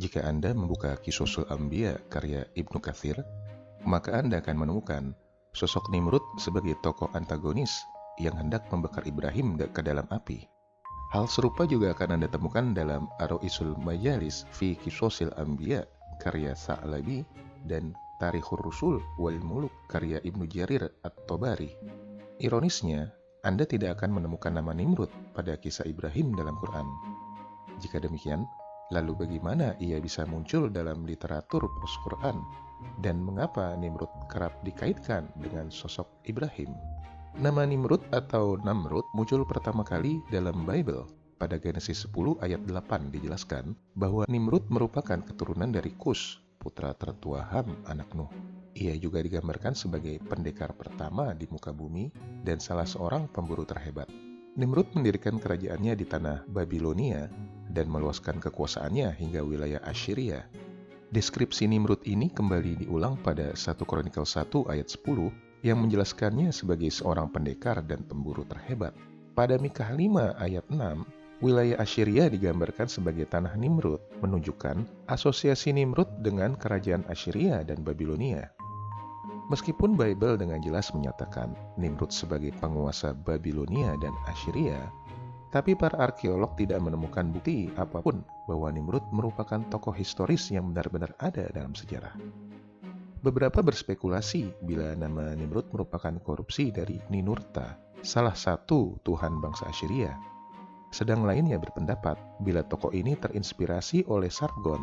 Jika Anda membuka Qisosul Anbiya karya Ibnu Katsir, maka Anda akan menemukan sosok Nimrud sebagai tokoh antagonis yang hendak membakar Ibrahim ke dalam api. Hal serupa juga akan Anda temukan dalam Ar-Ra'isul Majalis fi Qisosil Anbiya karya Sa'labi dan Tarikhur Rusul wal Muluk karya Ibnu Jarir At-Tabari. Ironisnya, Anda tidak akan menemukan nama Nimrud pada kisah Ibrahim dalam Quran. Jika demikian, lalu bagaimana ia bisa muncul dalam literatur pos-Quran? Dan mengapa Nimrud kerap dikaitkan dengan sosok Ibrahim? Nama Nimrud atau Namrud muncul pertama kali dalam Bible. Pada Genesis 10 ayat 8 dijelaskan bahwa Nimrud merupakan keturunan dari Kus, putra tertua Ham, anak Nuh. Ia juga digambarkan sebagai pendekar pertama di muka bumi dan salah seorang pemburu terhebat. Nimrud mendirikan kerajaannya di tanah Babilonia dan meluaskan kekuasaannya hingga wilayah Assyria. Deskripsi Nimrud ini kembali diulang pada 1 Kronikal 1 ayat 10 yang menjelaskannya sebagai seorang pendekar dan pemburu terhebat. Pada Mikha 5 ayat 6, wilayah Assyria digambarkan sebagai tanah Nimrud, menunjukkan asosiasi Nimrud dengan kerajaan Assyria dan Babilonia. Meskipun Bible dengan jelas menyatakan Nimrud sebagai penguasa Babilonia dan Assyria, tapi para arkeolog tidak menemukan bukti apapun bahwa Nimrud merupakan tokoh historis yang benar-benar ada dalam sejarah. Beberapa berspekulasi bila nama Nimrud merupakan korupsi dari Ninurta, salah satu tuhan bangsa Assyria. Sedang lainnya berpendapat bila tokoh ini terinspirasi oleh Sargon,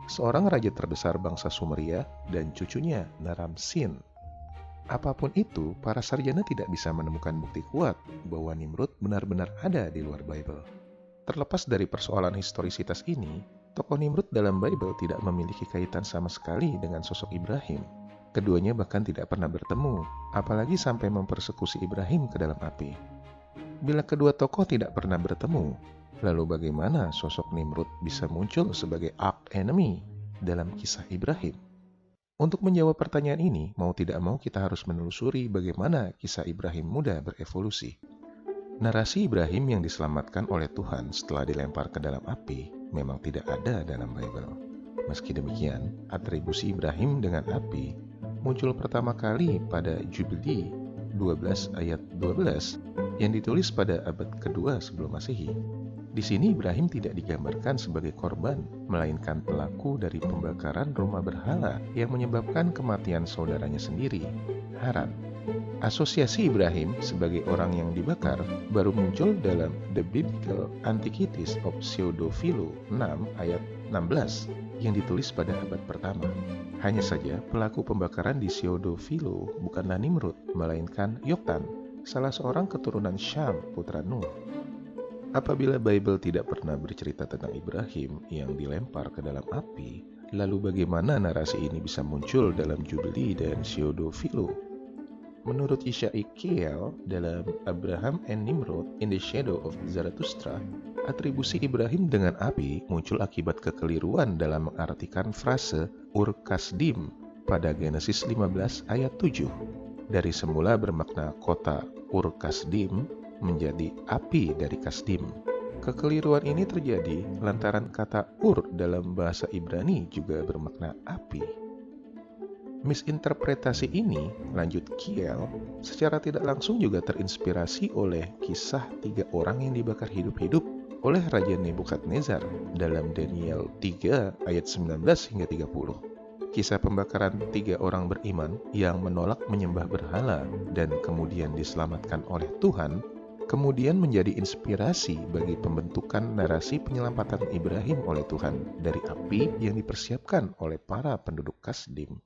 seorang raja terbesar bangsa Sumeria dan cucunya Naram-Sin. Apapun itu, para sarjana tidak bisa menemukan bukti kuat bahwa Nimrud benar-benar ada di luar Bible. Terlepas dari persoalan historisitas ini, tokoh Nimrud dalam Bible tidak memiliki kaitan sama sekali dengan sosok Ibrahim. Keduanya bahkan tidak pernah bertemu, apalagi sampai mempersekusi Ibrahim ke dalam api. Bila kedua tokoh tidak pernah bertemu, lalu bagaimana sosok Nimrud bisa muncul sebagai arch enemy dalam kisah Ibrahim? Untuk menjawab pertanyaan ini, mau tidak mau kita harus menelusuri bagaimana kisah Ibrahim muda berevolusi. Narasi Ibrahim yang diselamatkan oleh Tuhan setelah dilempar ke dalam api memang tidak ada dalam Bible. Meski demikian, atribusi Ibrahim dengan api muncul pertama kali pada Jubili 12 ayat 12 yang ditulis pada abad kedua sebelum Masehi. Di sini Ibrahim tidak digambarkan sebagai korban, melainkan pelaku dari pembakaran rumah berhala yang menyebabkan kematian saudaranya sendiri, Haran. Asosiasi Ibrahim sebagai orang yang dibakar baru muncul dalam The Biblical Antiquities of Pseudo-Philo 6 ayat 16 yang ditulis pada abad pertama. Hanya saja pelaku pembakaran di Pseudo-Philo bukanlah Nimrud, melainkan Yoktan, salah seorang keturunan Syam, putra Nuh. Apabila Bible tidak pernah bercerita tentang Ibrahim yang dilempar ke dalam api, lalu bagaimana narasi ini bisa muncul dalam Jubili dan Pseudo-Philo? Menurut Yeshayael dalam Abraham and Nimrod in the Shadow of Zarathustra, atribusi Ibrahim dengan api muncul akibat kekeliruan dalam mengartikan frase Ur-Kasdim pada Genesis 15 ayat 7. Dari semula bermakna kota Ur-Kasdim menjadi api dari Kasdim. Kekeliruan ini terjadi lantaran kata Ur dalam bahasa Ibrani juga bermakna api. Misinterpretasi ini, lanjut Kiel, secara tidak langsung juga terinspirasi oleh kisah 3 orang yang dibakar hidup-hidup oleh Raja Nebukadnezar dalam Daniel 3 ayat 19 hingga 30. Kisah pembakaran 3 orang beriman yang menolak menyembah berhala dan kemudian diselamatkan oleh Tuhan, kemudian menjadi inspirasi bagi pembentukan narasi penyelamatan Ibrahim oleh Tuhan dari api yang dipersiapkan oleh para penduduk Kasdim.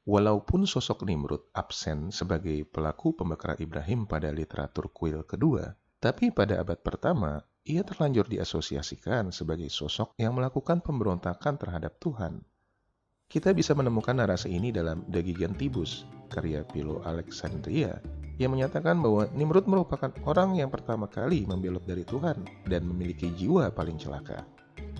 Walaupun sosok Nimrud absen sebagai pelaku pembakaran Ibrahim pada literatur kuil kedua, tapi pada abad pertama, ia terlanjur diasosiasikan sebagai sosok yang melakukan pemberontakan terhadap Tuhan. Kita bisa menemukan narasi ini dalam The Gigantibus, karya Philo Alexandria, yang menyatakan bahwa Nimrud merupakan orang yang pertama kali membelot dari Tuhan dan memiliki jiwa paling celaka.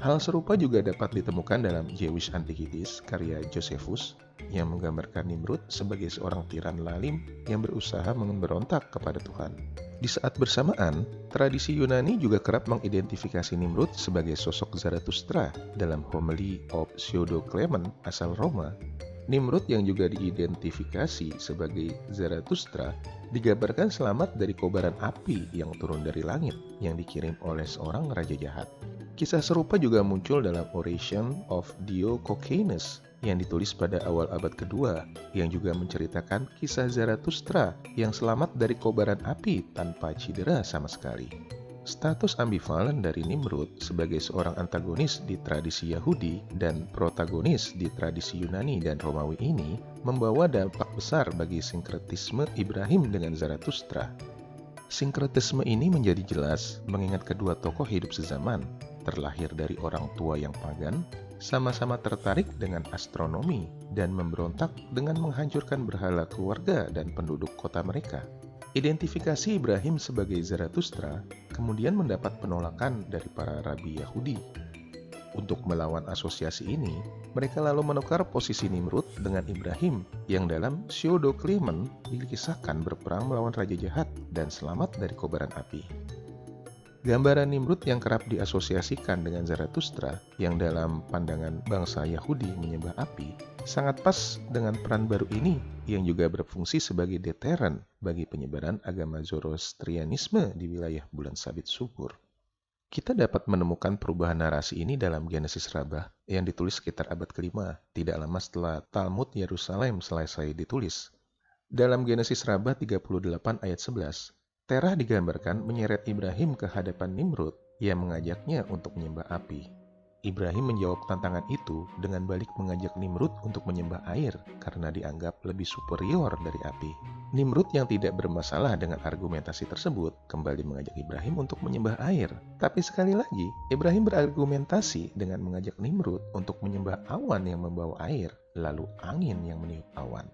Hal serupa juga dapat ditemukan dalam Jewish Antiquities, karya Josephus, yang menggambarkan Nimrud sebagai seorang tiran lalim yang berusaha memberontak kepada Tuhan. Di saat bersamaan, tradisi Yunani juga kerap mengidentifikasi Nimrud sebagai sosok Zarathustra dalam homily of Pseudo Clement asal Roma. Nimrud yang juga diidentifikasi sebagai Zarathustra digambarkan selamat dari kobaran api yang turun dari langit yang dikirim oleh seorang raja jahat. Kisah serupa juga muncul dalam Oration of Dio Cocainus yang ditulis pada awal abad kedua, yang juga menceritakan kisah Zarathustra yang selamat dari kobaran api tanpa cedera sama sekali. Status ambivalen dari Nimrud sebagai seorang antagonis di tradisi Yahudi dan protagonis di tradisi Yunani dan Romawi ini membawa dampak besar bagi sinkretisme Ibrahim dengan Zarathustra. Sinkretisme ini menjadi jelas mengingat kedua tokoh hidup sezaman, terlahir dari orang tua yang pagan, sama-sama tertarik dengan astronomi dan memberontak dengan menghancurkan berhala keluarga dan penduduk kota mereka. Identifikasi Ibrahim sebagai Zarathustra kemudian mendapat penolakan dari para rabi Yahudi. Untuk melawan asosiasi ini, mereka lalu menukar posisi Nimrud dengan Ibrahim yang dalam Pseudo Clement dikisahkan berperang melawan raja jahat dan selamat dari kobaran api. Gambaran Nimrud yang kerap diasosiasikan dengan Zarathustra yang dalam pandangan bangsa Yahudi menyembah api sangat pas dengan peran baru ini yang juga berfungsi sebagai deteren bagi penyebaran agama Zoroastrianisme di wilayah bulan sabit subur. Kita dapat menemukan perubahan narasi ini dalam Genesis Rabbah yang ditulis sekitar abad ke-5, tidak lama setelah Talmud Yerusalem selesai ditulis. Dalam Genesis Rabbah 38 ayat 11, Terah digambarkan menyeret Ibrahim ke hadapan Nimrud yang mengajaknya untuk menyembah api. Ibrahim menjawab tantangan itu dengan balik mengajak Nimrud untuk menyembah air karena dianggap lebih superior dari api. Nimrud yang tidak bermasalah dengan argumentasi tersebut kembali mengajak Ibrahim untuk menyembah air. Tapi sekali lagi, Ibrahim berargumentasi dengan mengajak Nimrud untuk menyembah awan yang membawa air, lalu angin yang meniup awan.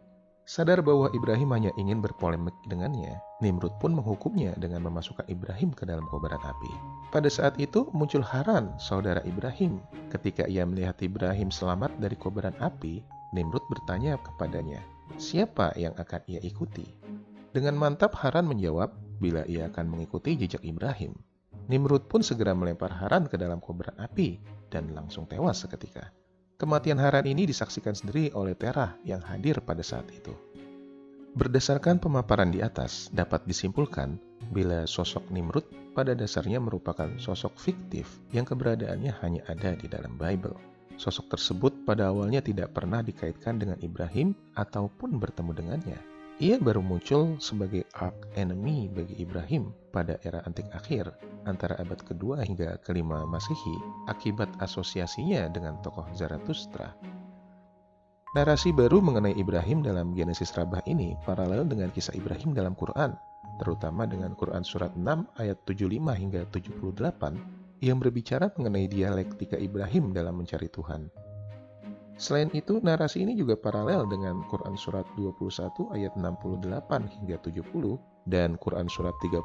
Sadar bahwa Ibrahim hanya ingin berpolemik dengannya, Nimrud pun menghukumnya dengan memasukkan Ibrahim ke dalam kobaran api. Pada saat itu muncul Haran, saudara Ibrahim. Ketika ia melihat Ibrahim selamat dari kobaran api, Nimrud bertanya kepadanya, siapa yang akan ia ikuti? Dengan mantap Haran menjawab, bila ia akan mengikuti jejak Ibrahim. Nimrud pun segera melempar Haran ke dalam kobaran api dan langsung tewas seketika. Kematian Haran ini disaksikan sendiri oleh Terah yang hadir pada saat itu. Berdasarkan pemaparan di atas, dapat disimpulkan bila sosok Nimrud pada dasarnya merupakan sosok fiktif yang keberadaannya hanya ada di dalam Bible. Sosok tersebut pada awalnya tidak pernah dikaitkan dengan Ibrahim ataupun bertemu dengannya. Ia baru muncul sebagai arch enemy bagi Ibrahim pada era antik akhir antara abad kedua hingga kelima Masehi akibat asosiasinya dengan tokoh Zarathustra. Narasi baru mengenai Ibrahim dalam Genesis Rabbah ini paralel dengan kisah Ibrahim dalam Quran, terutama dengan Quran Surat 6 ayat 75 hingga 78 yang berbicara mengenai dialektika Ibrahim dalam mencari Tuhan. Selain itu, narasi ini juga paralel dengan Quran Surat 21 ayat 68 hingga 70 dan Quran Surat 37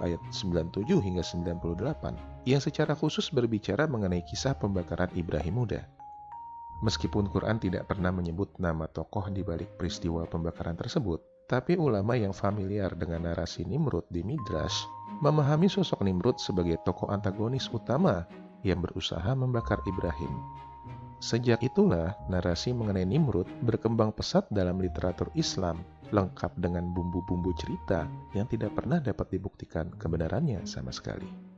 ayat 97 hingga 98 yang secara khusus berbicara mengenai kisah pembakaran Ibrahim muda. Meskipun Quran tidak pernah menyebut nama tokoh di balik peristiwa pembakaran tersebut, tapi ulama yang familiar dengan narasi Nimrud di Midrash memahami sosok Nimrud sebagai tokoh antagonis utama yang berusaha membakar Ibrahim. Sejak itulah narasi mengenai Nimrud berkembang pesat dalam literatur Islam, lengkap dengan bumbu-bumbu cerita yang tidak pernah dapat dibuktikan kebenarannya sama sekali.